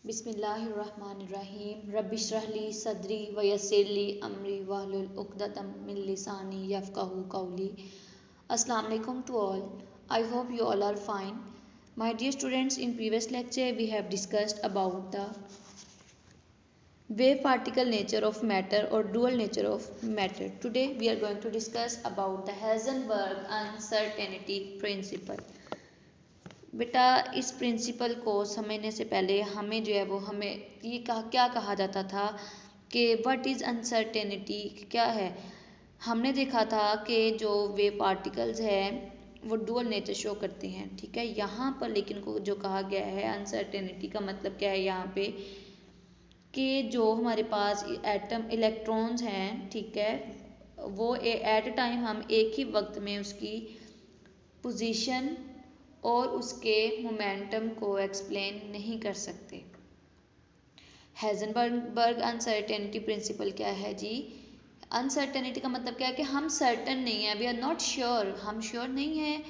बिस्मिल्लाहिर्रहमानिर्रहीम रब्बिश्रह ली सदरी वयस्सिर ली अमरी वहलुल उक़दतम मिन लिसानी यफ़क़हू क़ौली। Assalamu alaikum to all. I hope you all are fine. My dear students, in previous lecture we have discussed about the wave particle nature of matter or dual nature of matter. Today we are going to discuss about the Heisenberg uncertainty principle. बेटा इस principal को समझने से पहले हमें जो है वो हमें ये क्या कहा जाता था कि व्हाट इज़ अनसर्टेनिटी क्या है। हमने देखा था कि जो वेव पार्टिकल्स हैं वो डुअल नेचर शो करते हैं, ठीक है। यहाँ पर लेकिन को जो कहा गया है अनसर्टेनिटी का मतलब क्या है यहाँ पे कि जो हमारे पास एटम इलेक्ट्रॉन्स हैं, ठीक है, वो एट अ टाइम हम एक ही वक्त में उसकी पोजीशन और उसके मोमेंटम को एक्सप्लेन नहीं कर सकते। हाइजेनबर्ग अनसर्टेनिटी प्रिंसिपल क्या है जी? अनसर्टेनिटी का मतलब क्या है कि हम सर्टन नहीं है, वी आर नॉट श्योर, हम श्योर नहीं है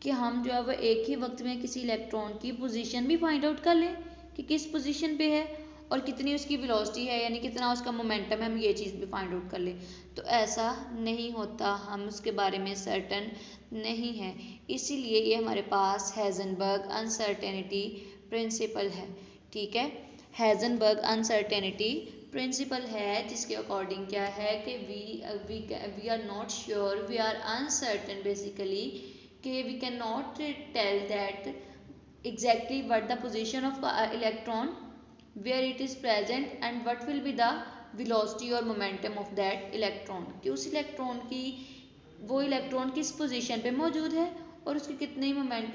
कि हम जो है वो एक ही वक्त में किसी इलेक्ट्रॉन की पोजीशन भी फाइंड आउट कर लें कि किस पोजीशन पे है और कितनी उसकी वेलोसिटी है, यानी कितना उसका मोमेंटम है, हम ये चीज़ भी फाइंड आउट कर लें। तो ऐसा नहीं होता, हम उसके बारे में सर्टन नहीं है। इसीलिए ये हमारे पास हाइजेनबर्ग अनसर्टेनिटी प्रिंसिपल है, ठीक है। हाइजेनबर्ग अनसर्टेनिटी प्रिंसिपल है जिसके अकॉर्डिंग क्या है कि we are not sure, we are uncertain basically कि we can not tell that exactly what the position of electron, where it is present and what will be the velocity or momentum of that electron, कि उस electron की वो electron किस position पे मौजूद है और उसकी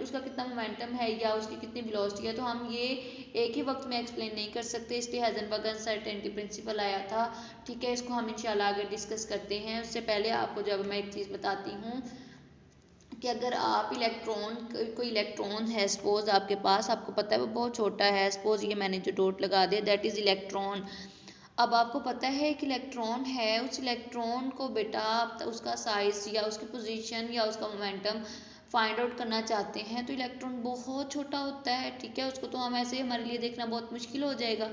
उसका कितना मोमेंटम है या उसकी कितनी वेलोसिटी है। तो हम ये एक ही वक्त में एक्सप्लेन नहीं कर सकते, इसलिए हाइजेनबर्ग अनसर्टेनिटी प्रिंसिपल आया था, ठीक है। इसको हम इंशाल्लाह आगे डिस्कस करते हैं। उससे पहले आपको जब मैं एक चीज़ बताती हूँ कि अगर आप कोई इलेक्ट्रॉन है सपोज आपके पास, आपको पता है वो बहुत छोटा है, सपोज ये मैंने जो डॉट लगा दिया दैट इज़ इलेक्ट्रॉन। अब आपको पता है एक इलेक्ट्रॉन है, उस इलेक्ट्रॉन को बेटा उसका साइज या उसकी पोजीशन या उसका मोमेंटम फाइंड आउट करना चाहते हैं तो इलेक्ट्रॉन बहुत छोटा होता है, ठीक है। उसको तो हम ऐसे ही हमारे लिए देखना बहुत मुश्किल हो जाएगा।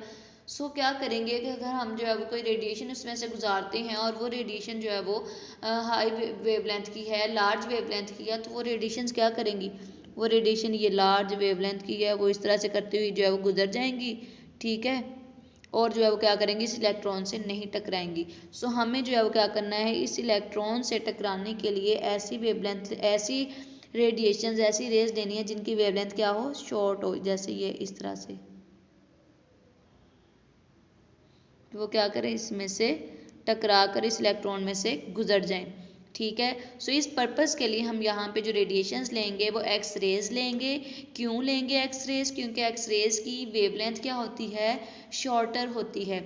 सो क्या करेंगे कि अगर हम जो है वो कोई रेडिएशन उसमें से गुजारते हैं और वो रेडिएशन जो है वो हाई वेवलेंथ की है, लार्ज वेवलेंथ की है, तो वो रेडिएशंस क्या करेंगी, वो रेडिएशन ये लार्ज वेवलेंथ की है वो इस तरह से करते हुए जो है वो गुजर जाएंगी, ठीक है, और जो है वो क्या करेंगी इस इलेक्ट्रॉन से नहीं टकराएंगी। सो हमें जो है वो क्या करना है, इस इलेक्ट्रॉन से टकराने के लिए ऐसी वेवलेंथ, ऐसी रेडिएशंस, ऐसी रेज देनी है जिनकी वेवलेंथ क्या हो, शॉर्ट हो, जैसे ये इस तरह से, वो क्या करें इसमें से टकरा कर इस इलेक्ट्रॉन में से गुजर जाएं, ठीक है। सो इस पर्पस के लिए हम यहाँ पे जो रेडिएशंस लेंगे वो एक्स रेज लेंगे। क्यों लेंगे एक्स रेज? क्योंकि एक्स रेज की वेवलेंथ क्या होती है, शॉर्टर होती है।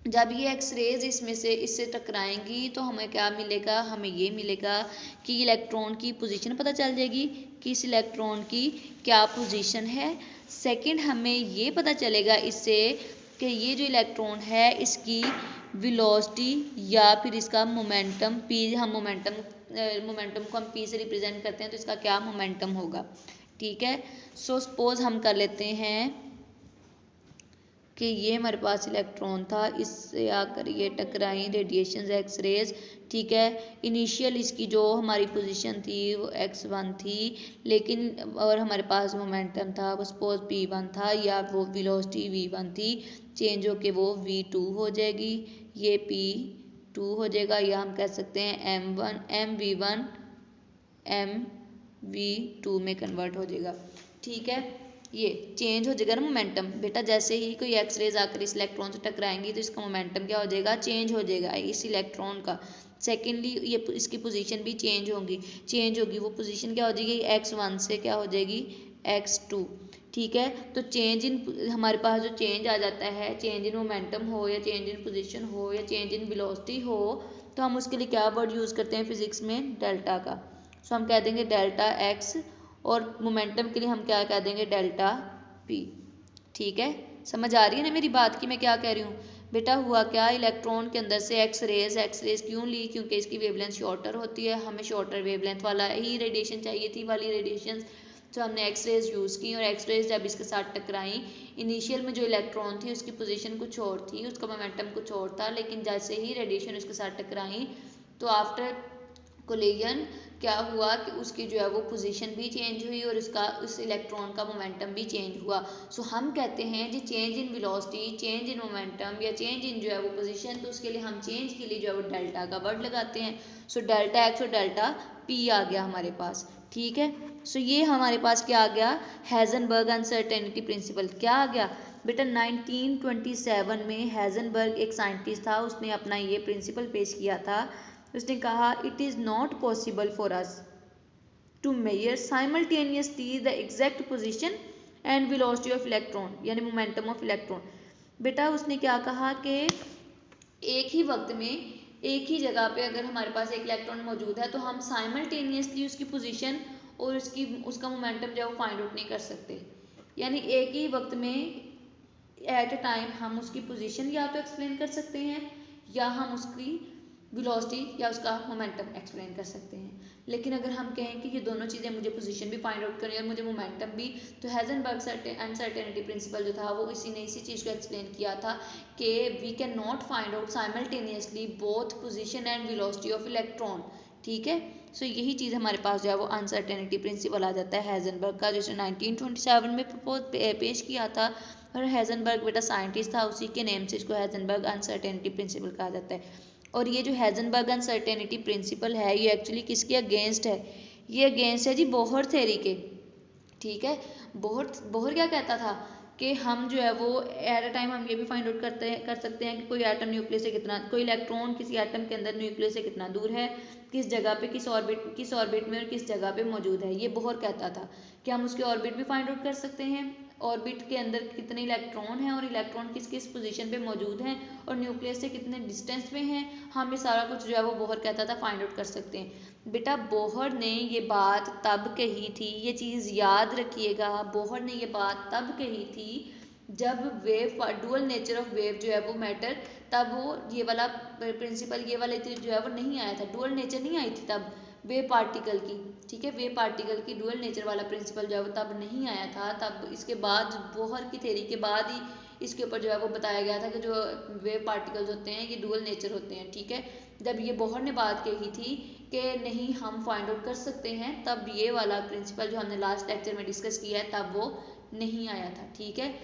जब ये एक्स रेज इससे टकराएंगी तो हमें क्या मिलेगा, हमें ये मिलेगा कि इलेक्ट्रॉन की पोजीशन पता चल जाएगी कि इस इलेक्ट्रॉन की क्या पोजीशन है। सेकंड, हमें ये पता चलेगा इससे कि ये जो इलेक्ट्रॉन है इसकी वेलोसिटी या फिर इसका मोमेंटम पी, हम मोमेंटम को हम पी से रिप्रेजेंट करते हैं तो इसका क्या मोमेंटम होगा, ठीक है। सो सपोज हम कर लेते हैं कि ये हमारे पास इलेक्ट्रॉन था, इससे आकर ये टकराई रेडिएशन एक्स रेज, ठीक है। इनिशियल इसकी जो हमारी पोजीशन थी वो x1 थी, लेकिन और हमारे पास मोमेंटम था वो सपोज p1 था या वो वेलोसिटी v1 थी, चेंज होके वो v2 हो जाएगी, ये p2 हो जाएगा, या हम कह सकते हैं mv1 mv2 में कन्वर्ट हो जाएगा, ठीक है। ये चेंज हो जाएगा ना मोमेंटम बेटा, जैसे ही कोई एक्स रेज आकर इस इलेक्ट्रॉन से टकराएंगी तो इसका मोमेंटम क्या हो जाएगा, चेंज हो जाएगा इस इलेक्ट्रॉन का। सेकेंडली ये इसकी पोजीशन भी चेंज होगी, वो पोजीशन क्या हो जाएगी, x1 से क्या हो जाएगी x2, ठीक है। तो चेंज इन, हमारे पास जो चेंज आ जाता है, चेंज इन मोमेंटम हो या चेंज इन पोजीशन हो या चेंज इन वेलोसिटी हो, तो हम उसके लिए क्या वर्ड यूज़ करते हैं फिजिक्स में, डेल्टा का। सो हम कह देंगे डेल्टा x, और मोमेंटम के लिए हम क्या कह देंगे, डेल्टा p, ठीक है। समझ आ रही है ना मेरी बात की मैं क्या कह रही हूँ बेटा। हुआ क्या, इलेक्ट्रॉन के अंदर से एक्स रेज क्यों ली, क्योंकि इसकी वेवलेंथ शॉर्टर होती है, हमें शॉर्टर वेवलेंथ वाला ही रेडिएशन चाहिए थी, वाली रेडिएशन। तो हमने एक्स रेज यूज़ की और एक्स रेज जब इसके साथ टकराई, इनिशियल में जो इलेक्ट्रॉन थी उसकी पोजीशन कुछ और थी, उसका मोमेंटम कुछ और था, लेकिन जैसे ही रेडिएशन उसके साथ टकराई तो आफ्टर कोलिजन क्या हुआ कि उसकी जो है वो पोजीशन भी चेंज हुई और उसका उस इलेक्ट्रॉन का मोमेंटम भी चेंज हुआ। सो हम कहते हैं जी change in velocity, change in momentum या चेंज इन जो है वो पोजीशन, तो उसके लिए हम चेंज के लिए जो है वो डेल्टा का वर्ड लगाते हैं। सो डेल्टा एक्स और डेल्टा पी आ गया हमारे पास, ठीक है। सो ये हमारे पास क्या आ गया, हेजनबर्ग अनसर्टेनिटी प्रिंसिपल। क्या आ गया बेटा, 1927 में हेजनबर्ग एक साइंटिस्ट था, उसने अपना ये प्रिंसिपल पेश किया था। उसने कहा it is not possible for us to measure simultaneously the exact position and velocity of electron, यानी मोमेंटम ऑफ इलेक्ट्रॉन। बेटा उसने क्या कहा कि एक ही वक्त में एक ही जगह पे अगर हमारे पास एक इलेक्ट्रॉन मौजूद है तो हम साइमल्टेनियसली उसकी पोजीशन और उसका मोमेंटम जो है वो फाइंड आउट नहीं कर सकते। यानी एक ही वक्त में एट अ टाइम हम उसकी पोजीशन या तो एक्सप्लेन कर सकते हैं या हम उसकी वेलोसिटी या उसका मोमेंटम एक्सप्लेन कर सकते हैं। लेकिन अगर हम कहें कि ये दोनों चीज़ें, मुझे पोजीशन भी फाइंड आउट करनी है और मुझे मोमेंटम भी, तो हेजनबर्ग अनसर्टेनिटी प्रिंसिपल जो था वो इसी चीज़ को एक्सप्लेन किया था कि we can not find out simultaneously both position and velocity of electron, ठीक है। सो यही चीज़ हमारे पास जो है वो अनसर्टेनिटी प्रिंसिपल आ जाता है हेजनबर्ग का, जिसने 1927 में पेश किया था। और हेजनबर्ग बेटा साइंटिस्ट था, उसी के नेम से इसको हेजनबर्ग अनसर्टेनिटी प्रिंसिपल कहा जाता है। और ये जो हेजनबर्ग अनसर्टेनिटी प्रिंसिपल है ये एक्चुअली किसके अगेंस्ट है, ये अगेंस्ट है जी बोहर थ्योरी के, ठीक है। बोहर क्या कहता था कि हम जो है वो एट अ टाइम हम ये भी फाइंड आउट कर सकते हैं कि कोई एटम न्यूक्लियस से कितना, कोई इलेक्ट्रॉन किसी एटम के अंदर न्यूक्लियस से कितना दूर है, किस जगह पे, किस ऑर्बिट में और किस जगह पे मौजूद है। ये बोहर कहता था कि हम उसके ऑर्बिट भी फाइंड आउट कर सकते हैं, ऑर्बिट के अंदर कितने इलेक्ट्रॉन हैं और इलेक्ट्रॉन किस किस पोजीशन पे मौजूद हैं और न्यूक्लियस से कितने डिस्टेंस पे हैं, हम ये सारा कुछ जो है वो बोहर कहता था फाइंड आउट कर सकते हैं। बेटा बोहर ने ये बात तब कही थी, ये चीज़ याद रखिएगा, बोहर ने ये बात तब कही थी जब wave, dual nature of wave जो है वो मैटर, तब वो ये वाला प्रिंसिपल, ये वाला जो है वो नहीं आया था, डुअल नेचर नहीं आई थी तब वेव पार्टिकल की, ठीक है। वेव पार्टिकल की डुअल नेचर वाला प्रिंसिपल जो है वो तब नहीं आया था, तब इसके बाद बोहर की थ्योरी के बाद ही इसके ऊपर जो है वो बताया गया था कि जो वेव पार्टिकल्स होते हैं ये डुअल नेचर होते हैं, ठीक है। जब ये बोहर ने बात कही थी कि नहीं हम फाइंड आउट कर सकते हैं, तब ये वाला प्रिंसिपल जो हमने लास्ट लेक्चर में डिस्कस किया है तब वो नहीं आया था, ठीक है।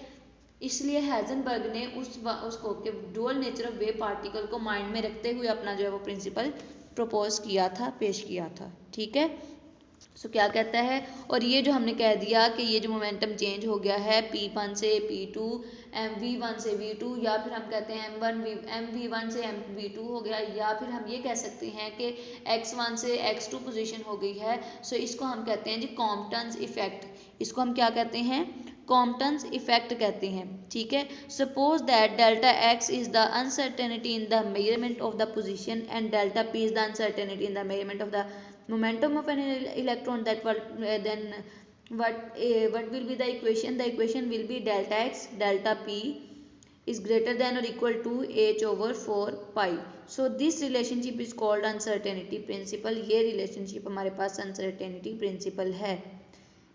इसलिए हेजनबर्ग ने उसको कि dual nature of wave particle को माइंड में रखते हुए अपना जो है वो प्रिंसिपल प्रपोज किया था, पेश किया था, ठीक है। सो क्या कहता है, और ये जो हमने कह दिया कि ये जो मोमेंटम चेंज हो गया है P1 से P2, MV1 से V2, या फिर हम कहते हैं MV1 से MV2 हो गया, या फिर हम ये कह सकते हैं कि X1 से X2 पोजीशन हो गई है। सो इसको हम कहते हैं जी कॉम्पटन्स इफेक्ट, इसको हम क्या कहते हैं, कॉम्पटन्स इफेक्ट कहते हैं, ठीक है। Suppose that delta x is the uncertainty in the measurement of the position and delta P is the uncertainty in the measurement of the momentum of an electron, that then what will be the equation, the equation will be delta x delta p is greater than or equal to h over 4 pi. So this relationship is called uncertainty principle, ये relationship हमारे पास uncertainty principle है।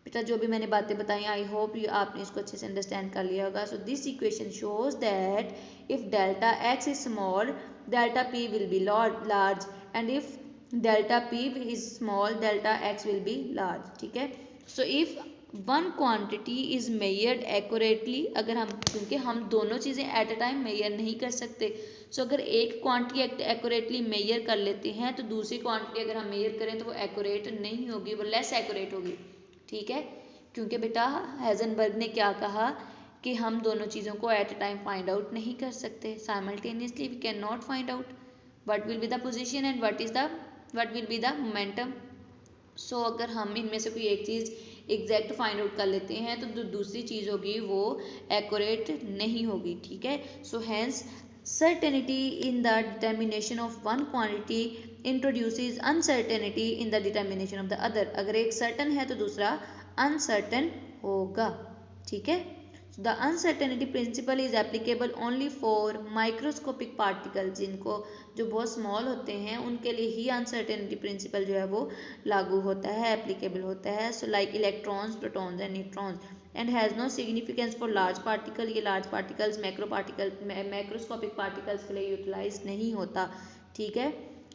बेटा जो भी मैंने बातें बताई I hope आपने इसको अच्छे से अंडरस्टैंड कर लिया होगा। So this equation shows that if delta x is small delta P will be large and if delta P is small delta x will be large, ठीक है। So if one quantity is measured accurately, अगर हम, क्योंकि हम दोनों चीज़ें eight a time major नहीं कर सकते, सो अगर एक क्वांटिटी एक्यूरेटली मेजर कर लेते हैं तो दूसरी क्वांटिटी अगर हम मेजर करें तो वो एक्यूरेट नहीं होगी, वो लेस एक्यूरेट होगी, ठीक है। क्योंकि बेटा हेजनबर्ग ने क्या कहा कि हम दोनों चीज़ों को at a time find out नहीं कर सकते, simultaneously we can not find out what will be the position and what will be the momentum. So अगर हम इनमें से कोई एक चीज़ एग्जैक्ट फाइंड आउट कर लेते हैं तो जो दूसरी चीज़ होगी वो एक्यूरेट नहीं होगी, ठीक है। So hence certainty in the determination of one quantity introduces uncertainty in the determination of the other. अगर एक certain है तो दूसरा uncertain होगा, ठीक है। The uncertainty principal is applicable only for microscopic particle, जिनको जो बहुत स्मॉल होते हैं उनके लिए ही अनसर्टेनिटी प्रिंसिपल जो है वो लागू होता है, एप्लीकेबल होता है। So like electrons, protons and neutrons, and has no significance for large particle. ये लार्ज पार्टिकल्स, मैक्रोस्कोपिक पार्टिकल्स के लिए यूटिलाइज नहीं होता। ठीक है,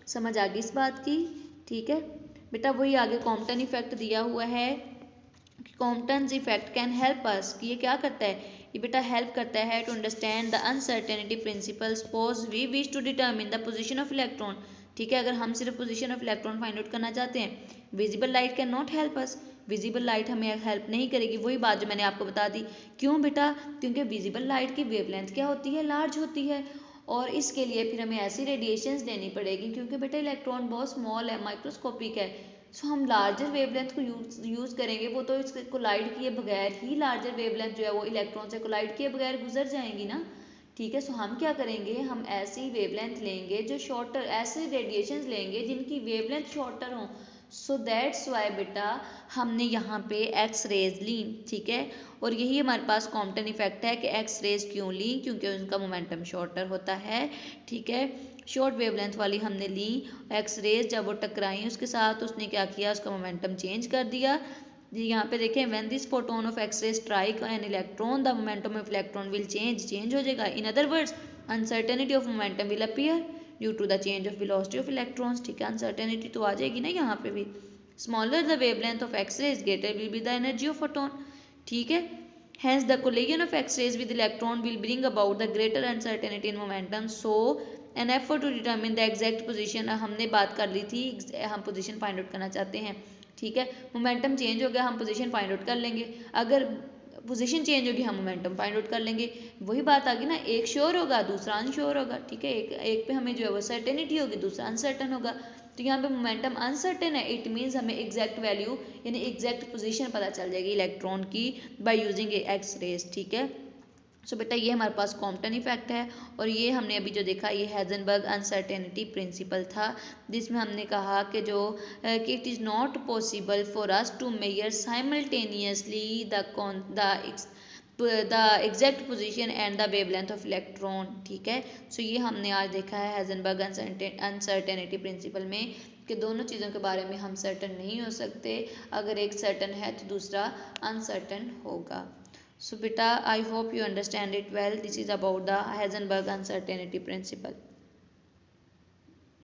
समझ आ गई इस बात की। ठीक है बेटा, वही आगे कॉम्पटन इफेक्ट दिया हुआ है। Compton effect can help us, कि ये क्या करता है, ये बेटा हेल्प करता है to understand the uncertainty principle. Suppose we wish to determine the position of electron. ठीक है, अगर हम सिर्फ position of electron find out करना चाहते हैं, visible light can not help us, visible light हमें हेल्प नहीं करेगी। वही बात जो मैंने आपको बता दी। क्यों बेटा, क्योंकि विजिबल लाइट की वेवलेंथ क्या होती है, लार्ज होती है, और इसके लिए फिर हमें ऐसी रेडिएशंस देनी पड़ेगी, क्योंकि बेटा इलेक्ट्रॉन बहुत स्मॉल है, माइक्रोस्कोपिक है। सो हम लार्जर वेवलेंथ को यूज़ करेंगे, वो तो इसके कोलाइड किए बगैर ही, लार्जर वेवलेंथ जो है वो इलेक्ट्रॉन से कोलाइड किए बगैर गुजर जाएंगी ना। ठीक है, सो हम क्या करेंगे, हम ऐसी वेवलेंथ लेंगे जो शॉर्टर, ऐसे रेडिएशंस लेंगे जिनकी वेवलेंथ शॉर्टर हो। सो दैट्स वाई बेटा हमने यहाँ पे एक्स रेज ली। ठीक है, और यही हमारे पास कॉम्पटन इफेक्ट है कि एक्स रेज क्यों ली, क्योंकि उनका मोमेंटम शॉर्टर होता है। ठीक है, शॉर्ट वेवलेंथ वाली हमने ली, एक्स रेज जब वो टकराई उसके साथ, उसने क्या किया, उसका मोमेंटम चेंज कर दिया। जी यहाँ पे देखें, when this photon of X ray strike an electron the momentum of electron will change हो जाएगा। In other words uncertainty of momentum will appear due to the change of velocity of electrons. ठीक है, uncertainty तो आ जाएगी ना यहाँ पे भी। Smaller the wavelength of X rays, greater will be the energy of photon. ठीक है, hence the collision of x-rays with electron will bring about the greater uncertainty in momentum. So an effort to determine the exact position, हमने बात कर ली थी, हम position find out करना चाहते हैं। ठीक है, मोमेंटम चेंज हो गया, हम पोजीशन फाइंड आउट कर लेंगे। अगर पोजीशन चेंज होगी, हम मोमेंटम फाइंड आउट कर लेंगे। वही बात आ गई ना, एक श्योर होगा दूसरा अनश्योर होगा। ठीक है, एक पे हमें जो है वो सर्टेनिटी होगी, दूसरा अनसर्टन होगा। तो यहाँ पे मोमेंटम अनसर्टेन है, इट मीन्स हमें एग्जैक्ट वैल्यू यानी एग्जैक्ट पोजीशन पता चल जाएगी इलेक्ट्रॉन की बाय यूजिंग एक्स रेज। ठीक है, सो बेटा ये हमारे पास कॉम्पटन इफेक्ट है, और ये हमने अभी जो देखा ये हाइजेनबर्ग अनसर्टेनिटी प्रिंसिपल था, जिसमें हमने कहा कि जो कि it is not possible for us to measure simultaneously the exact position and the wavelength of electron. ठीक है, सो ये हमने आज देखा है हाइजेनबर्ग अनसर्टेनिटी प्रिंसिपल में, कि दोनों चीज़ों के बारे में हम सर्टन नहीं हो सकते, अगर एक सर्टन है तो दूसरा अनसर्टन होगा। So beta, I hope you understand it well. This is about the Heisenberg uncertainty principle.